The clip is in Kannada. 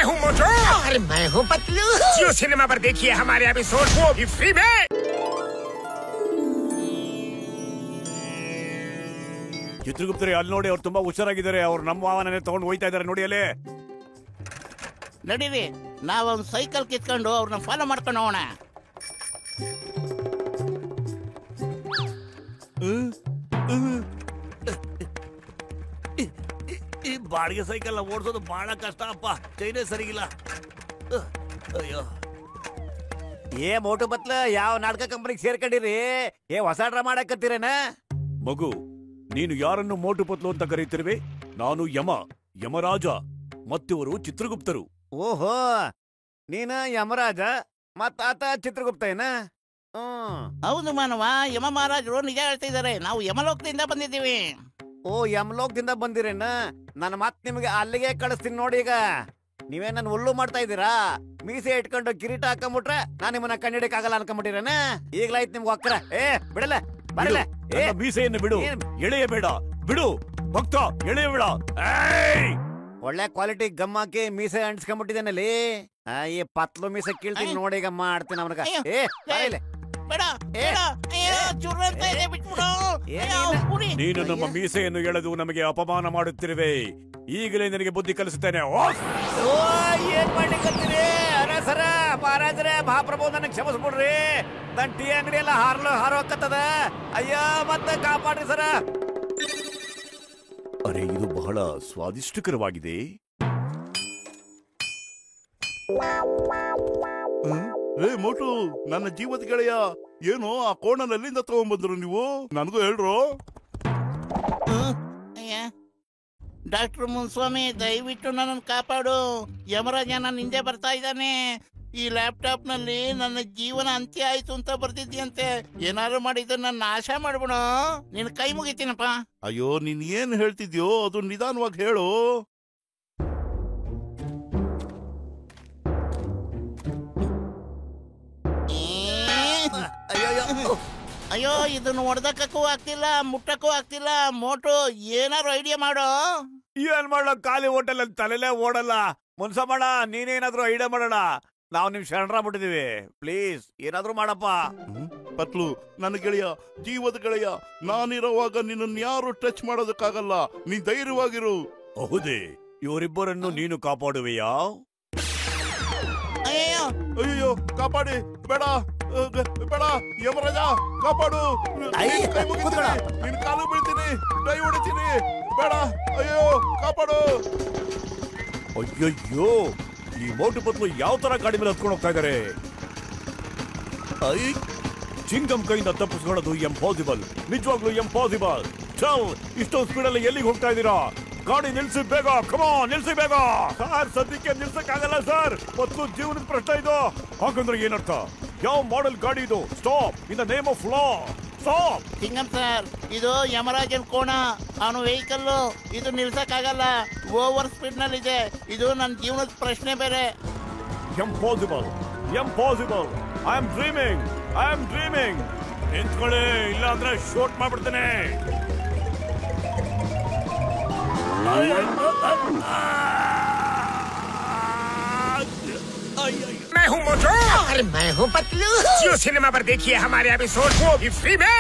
हूँ मोटू और मैं हूँ पतलू। जियो सिनेमा पर देखिए हमारे एपिसोड, वो भी फ्री में। ಚಿತ್ರಗುಪ್ತರೆ ಅಲ್ಲಿ ನೋಡಿ, ಅವ್ರು ತುಂಬಾ ಹುಷಾರಾಗಿದ್ದಾರೆ. ಅವ್ರು ನಮ್ಮ ವಾಹನನೇ ತಗೊಂಡು ಹೋಯ್ತಾ ಇದಾರೆ ನೋಡಿ ಅಲ್ಲಿ. ನಡೀರಿ, ನಾವೊಂದು ಸೈಕಲ್ ಕಿತ್ಕೊಂಡು ಅವ್ರನ್ನ ಫಾಲೋ ಮಾಡ್ಕೊಂಡು ಹೋಗೋಣ. ಈ ಬಾಡಿಗೆ ಸೈಕಲ್ ಓಡಿಸೋದು ಬಹಳ ಕಷ್ಟ ಅಪ್ಪ, ಚೈನೇ ಸರಿಗಿಲ್ಲ. ಅಯ್ಯೋ, ಏ ಮೋಟು ಬತ್ಲ, ಯಾವ ನಾಟಕ ಕಂಪನಿಗೆ ಸೇರ್ಕೊಂಡಿರಿ? ಹೊಸ ಡ್ರಾಮಾ ಮಾಡಕತ್ತೀರೇನ? ಮಗು, ನೀನು ಯಾರನ್ನು ಮೋಟು ಪತ್ಲು ಅಂತ ಕರೀತಿರುವೆ? ನಾನು ಯಮರಾಜ, ಮತ್ತಿವರು ಚಿತ್ರಗುಪ್ತರು. ಓಹೋ, ನೀನ ಯಮರಾಜ, ಮತ್ತಾತ ಚಿತ್ರಗುಪ್ತ ಏನ? ಹೌದು ಮಾನವ, ಯಮ ಮಹಾರಾಜರು ನಿಜ ಹೇಳ್ತಿದ್ದಾರೆ. ನಾವು ಯಮಲೋಕದಿಂದ ಬಂದಿದ್ದೀವಿ. ಓ, ಯಮಲೋಕದಿಂದ ಬಂದಿರೇನ? ನನ್ನ ಮತ್ ನಿಮಗೆ ಅಲ್ಲಿಗೆ ಕಳಿಸ್ತೀನಿ ನೋಡಿ. ಈಗ ನೀವೇ ನನ್ನ ಹುಲ್ಲು ಮಾಡ್ತಾ ಇದ್ದೀರಾ? ಮೀಸೆ ಇಟ್ಕೊಂಡು ಕಿರೀಟ ಹಾಕೊಂಬಿಟ್ರೆ ನಾನು ನಿಮ್ಮನ್ನ ಕಂಡಿಡಕ್ ಆಗಲ್ಲ ಅನ್ಕೊಂಬಿಟ್ಟಿರೇನ? ಈಗ್ಲಾಯ್ತು ನಿಮ್ಗೆ ಒಕ್ಕರ. ಬಿಡಲ್ಲ, ಬರಲ್ಲ. ಮೀಸೆಯನ್ನು ಬಿಡು, ಎಳೆಯಬೇಡ. ಬಿಡು ಭಕ್ತ, ಎಳೆಯಬೇಡ. ಒಳ್ಳೆ ಕ್ವಾಲಿಟಿ ಗಮ್ ಹಾಕಿ ಮೀಸೆ ಅಂಟಿಸ್ಕೊಂಡ್ಬಿಟ್ಟಿದ್ದೇನಲ್ಲಿ. ಈ ಪತ್ಲು ಮೀಸೆ ಕೀಳ್ತೀನಿ ನೋಡಿ. ಈಗ ಮಾಡ್ತೀನಿ ಅವನಿಗ. ನೀನು ನಮ್ಮ ಮೀಸೆಯನ್ನು ಎಳೆದು ನಮಗೆ ಅಪಮಾನ ಮಾಡುತ್ತಿರುವೆ. ಈಗಲೇ ನಿನಗೆ ಬುದ್ಧಿ ಕಲಿಸುತ್ತೇನೆ. ಏನ್ ಮಾಡ್ಲಿಕ್ಕಂತೀರಿ? ಅರೆ ಸರ, ಮಹಾರಾಜರೇ, ಮಹಾಪ್ರಭು, ನನಗೆ ಕ್ಷಮಿಸ್ಬಿಡ್ರಿ. ನನ್ ಟೀ ಅಂಗಡಿ ಎಲ್ಲ ಹಾರೋಕತ್ತದ. ಅಯ್ಯೋ, ಮತ್ತೆ ಕಾಪಾಡ್ರಿ ಸರ. ಅರೆ, ಇದು ಬಹಳ ಸ್ವಾದಿಷ್ಟಕರವಾಗಿದೆ. ಮೋಟು, ನನ್ನ ಜೀವದ ಗೆಳೆಯ, ಏನು ಆ ಕೋಣನ ಎಲ್ಲಿಂದ ತಗೊಂಡ್ಬಂದ್ರು ನೀವು? ನನಗೂ ಹೇಳ್ರು. ಡಾಕ್ಟರ್ ಮುನ್ಸ್ವಾಮಿ, ದಯವಿಟ್ಟು ನನ್ನನ್ನು ಕಾಪಾಡು. ಯಮರಾಜ ನನ್ನ ಹಿಂದೆ ಬರ್ತಾ ಇದ್ದಾನೆ. ಈ ಲ್ಯಾಪ್ಟಾಪ್ ನಲ್ಲಿ ನನ್ನ ಜೀವನ ಅಂತ್ಯ ಆಯ್ತು ಅಂತ ಬರ್ತಿದ್ಯಂತೆ. ಏನಾದ್ರು ಮಾಡಿದ್ರೆ ನನ್ನ ನಾಶ ಮಾಡ್ಬಿಡು. ನಿನ್ ಕೈ ಮುಗಿತೀನಪ್ಪ. ಅಯ್ಯೋ, ನೀನ್ ಏನ್ ಹೇಳ್ತಿದ್ಯೋ ಅದು ನಿಧಾನವಾಗಿ ಹೇಳು. ಅಯ್ಯೋ, ಇದನ್ನು ಹೊಡೆದಕ್ಕೂ ಆಗ್ತಿಲ್ಲ, ಮುಟ್ಟಕ್ಕೂ ಆಗ್ತಿಲ್ಲ. ಮೋಟು, ಏನಾರು ಐಡಿಯಾ ಮಾಡೋ. ಏನ್ ಮಾಡ್ಲ, ಖಾಲಿ ಹೋಟೆಲ್ ಅಲ್ಲಿ ತಲೆಲೇ ಓಡಲ್ಲ. ಮುನ್ಸಮ್ಮಣ್ಣ, ನೀನೇನಾದ್ರೂ ಐಡಿಯಾ ಮಾಡೋಣ. ನಾವು ನಿಮ್ ಶರಣರ ಬಿಟ್ಟಿದೀವಿ. ಪ್ಲೀಸ್ ಏನಾದ್ರು ಮಾಡಪ್ಪ. ಪತ್ಲು, ನನ್ನ ಗೆಳೆಯ, ಜೀವದ ಗೆಳೆಯ, ನಾನಿರುವಾಗ ನಿನ್ನನ್ನು ಯಾರು ಟಚ್ ಮಾಡೋದಕ್ಕಾಗಲ್ಲ. ನೀ ಧೈರ್ಯವಾಗಿರು. ಹೌದೇ? ಇವರಿಬ್ಬರನ್ನು ನೀನು ಕಾಪಾಡುವೆಯಾ? ಅಯ್ಯೋ, ಕಾಪಾಡಿ. ಬೇಡ ಬೇಡ, ಯಮರಾಜ ಕಾಪಾಡು. ನಿನ್ ಕಾಲು ಬೀಳ್ತೀನಿ, ಕೈ ಹೊಡಿತೀನಿ. ಬೇಡ, ಅಯ್ಯೋ, ಕಾಪಾಡು. ಅಯ್ಯಯ್ಯೋ, ಈ ಮೋಟು ಪತ್ಲು ಯಾವ ತರ ಗಾಡಿ ಮೇಲೆ ಹತ್ಕೊಂಡು ಹೋಗ್ತಾ ಇದಾರೆ? ಚಿಂಗಂ ಕೈಯಿಂದ ತಪ್ಪಿಸ್ಕೊಳ್ಳೋದು ಎಂಪಾಸಿಬಲ್, ನಿಜವಾಗ್ಲೂ ಎಂಪಾಸಿಬಲ್. ಚಲ್, ಇಷ್ಟೊಂದು ಸ್ಪೀಡಲ್ಲಿ ಎಲ್ಲಿಗೆ ಹೋಗ್ತಾ ಇದ್ದೀರಾ? ಗಾಡಿ ನಿಲ್ಸಿ ಬೇಗ, ಕಮಾನ್, ನಿಲ್ಸಿ ಬೇಗ. ಸರ್, ಸದ್ಯಕ್ಕೆ ನಿಲ್ಸಕ್ಕಾಗಲ್ಲ ಸರ್. ಪತ್ಲು ಜೀವನದ ಪ್ರಶ್ನೆ ಇದು. ಹಾಗಂದ್ರೆ ಏನರ್ಥ? ಯಾವ ಮಾಡೆಲ್ ಗಾಡಿ ಇದು? Stop in the name of law, stop. Singam sir, ಇದು ಯಮರಾಜನ್ ಕೋಣ, ಅವನು ವೆಹಿಕಲ್. ಇದು ನಿಲ್ಸಕ್ಕಾಗಲ್ಲ, ಓವರ್ ಸ್ಪೀಡ್ ನಲ್ಲಿ ಇದೆ. ಇದು ನನ್ನ ಜೀವನದ ಪ್ರಶ್ನೆ ಬೇರೆ. Impossible, impossible. I am dreaming. ನಿಂತ್ಕೊಳ್ಳಿ, ಇಲ್ಲ ಅಂದ್ರೆ ಶೂಟ್ ಮಾಡ್ಬಿಡ್ತೇನೆ. मैं हूँ मोटू और मैं हूँ पतलू। जियो सिनेमा पर देखिए हमारे एपिसोड, वो भी फ्री में।